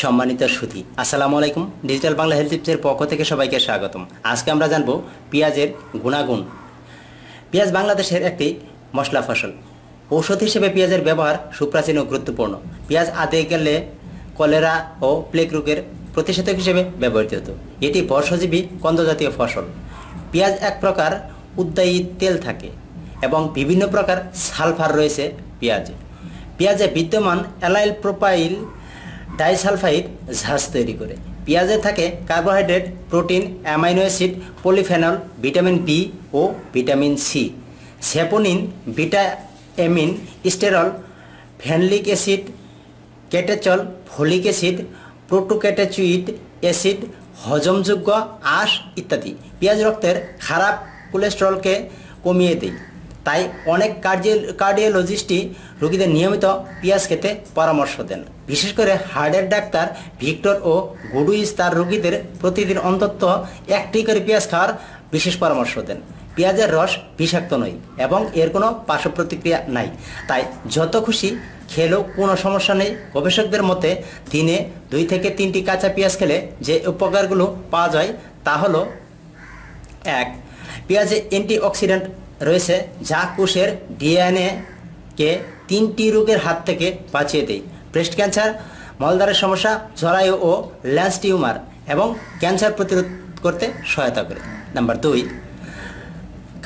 সম্মানিত সুধী, আসসালামু আলাইকুম। ডিজিটাল বাংলা হেলথ টিপসের পক্ষ থেকে সবাইকে স্বাগতম। আজকে আমরা জানব পেঁয়াজের গুণাগুণ। পেঁয়াজ বাংলাদেশের একটি মশলা ফসল। ঔষধ হিসেবে পেঁয়াজের ব্যবহার সুপ্রাচীন ও গুরুত্বপূর্ণ। পেঁয়াজ আদে গেলে কলেরা ও প্লেগ রোগের প্রতিষেধক হিসেবে ব্যবহৃত হতো। এটি বর্ষজীবী কন্দজাতীয় ফসল। পেঁয়াজ এক প্রকার উদ্যায়ী তেল থাকে এবং বিভিন্ন প্রকার সালফার রয়েছে পেঁয়াজে। পেঁয়াজে বিদ্যমান অ্যালাইল প্রোপাইল ডাইসালফাইড ঝাঁজ তৈরি করে। পেঁয়াজে থাকে carbohydrate, protein, amino acid, polyphenol, vitamin B ও vitamin C, saponin, vitamin, sterol, phenolic acid, catechol, folic acid, protocatechuic acid, হজমযোগ্য আঁশ ইত্যাদি। পেঁয়াজ রক্তের খারাপ কোলেস্টেরলকে কমিয়ে দেয়। তাই অনেক কার্ডিওলজিস্টই রোগীদের নিয়মিত পেঁয়াজ খেতে পরামর্শ দেন। বিশেষ করে হার্টের ডাক্তার ভিক্টর ও গুডুইস তার রোগীদের প্রতিদিন অন্তত একটি করে পেঁয়াজ খাওয়ার বিশেষ পরামর্শ দেন। পেঁয়াজের রস বিষাক্ত নয় এবং এর কোনো পার্শ্ব প্রতিক্রিয়া নাই, তাই যত খুশি খেলেও কোনো সমস্যা নেই। গবেষকদের মতে দিনে 2 থেকে 3টি কাঁচা পেঁয়াজ খেলে যে উপকারগুলো পাওয়া যায় তা হলো: 1. পেঁয়াজে অ্যান্টিঅক্সিডেন্ট রয়েছে যা কোষের ডিএনএকে 3টি রোগের হাত থেকে বাঁচিয়ে দেয়: ব্রেস্ট ক্যান্সার, মলদ্বারের সমস্যা, জরায়ু ও ল্যান্স টিউমার, এবং ক্যান্সার প্রতিরোধ করতে সহায়তা করে। নাম্বার 2,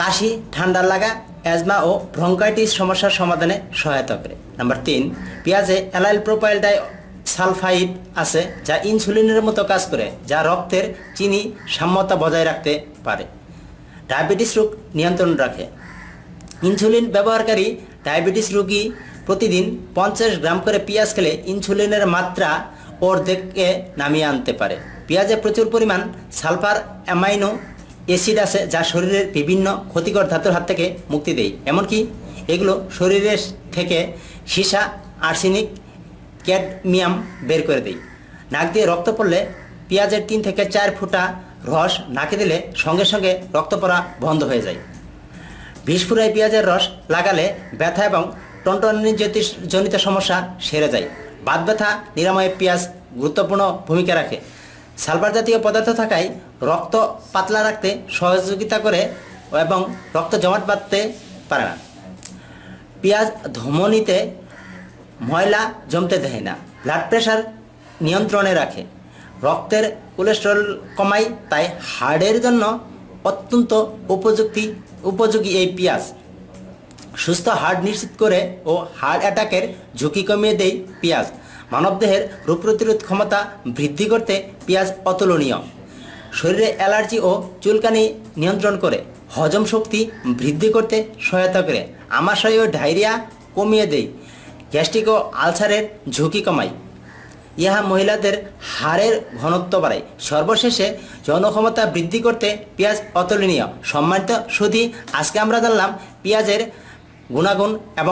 কাশি, ঠান্ডা লাগা, অ্যাজমা ও ব্রঙ্কাইটিস সমস্যার সমাধানে সহায়তা করে। নাম্বার 3, পেঁয়াজে অ্যালাইল প্রোপাইল ডাইসালফাইড আছে যা ইনসুলিনের মতো কাজ করে, যা রক্তের চিনি সাম্যতা বজায় রাখতে পারে। ডায়াবেটিস রোগ নিয়ন্ত্রণ রাখে। ইনসুলিন ব্যবহারকারী ডায়াবেটিস রোগী প্রতিদিন 50 গ্রাম করে পেঁয়াজ খেলে ইনসুলিনের মাত্রা অর্ধেকে নামিয়ে আনতে পারে। পেঁয়াজে প্রচুর পরিমাণ সালফার অ্যামাইনো অ্যাসিড আছে যা শরীরের বিভিন্ন ক্ষতিকর ধাতুর হাত থেকে মুক্তি দেয়। এমনকি এগুলো শরীরের থেকে সীসা, আর্সেনিক, ক্যাডমিয়াম বের করে দেয়। নাক দিয়ে রক্ত পড়লে পেঁয়াজের 3 থেকে 4 ফোঁটা রস নাকে দিলে সঙ্গে সঙ্গে রক্ত পড়া বন্ধ হয়ে যায়। বিষফুরায় পেঁয়াজের রস লাগালে ব্যথা এবং টনটনিজনিত সমস্যা সেরে যায়। বাত ব্যথা নিরাময়ে পেঁয়াজ গুরুত্বপূর্ণ ভূমিকা রাখে। সালফার জাতীয় পদার্থ থাকায় রক্ত পাতলা রাখতে সহযোগিতা করে এবং রক্ত জমাট বাঁধতে পারে না। পেঁয়াজ ধমনীতে ময়লা জমতে দেয় না। ব্লাড প্রেশার নিয়ন্ত্রণে রাখে। রক্তের কোলেস্টেরল কমায়, তাই হার্টের জন্য অত্যন্ত উপযোগী এই পেঁয়াজ। সুস্থ হার্ট নিশ্চিত করে ও হার্ট অ্যাটাকের ঝুঁকি কমিয়ে দেয় পেঁয়াজ। মানবদেহের রোগ প্রতিরোধ ক্ষমতা বৃদ্ধি করতে পেঁয়াজ অতুলনীয়। শরীরে অ্যালার্জি ও চুলকানি নিয়ন্ত্রণ করে। হজম শক্তি বৃদ্ধি করতে সহায়তা করে। আমাশয় ও ডায়রিয়া কমিয়ে দেয়। গ্যাস্ট্রিক ও আলসারের ঝুঁকি কমায়। ইহা মহিলাদের হাড়ের ঘনত্ব বাড়ায়। সর্বশেষে যৌনক্ষমতা বৃদ্ধি করতে পেঁয়াজ অতুলনীয়। সম্মানিত সুধী, আজকে আমরা জানলাম পেঁয়াজের গুণাগুণ এবং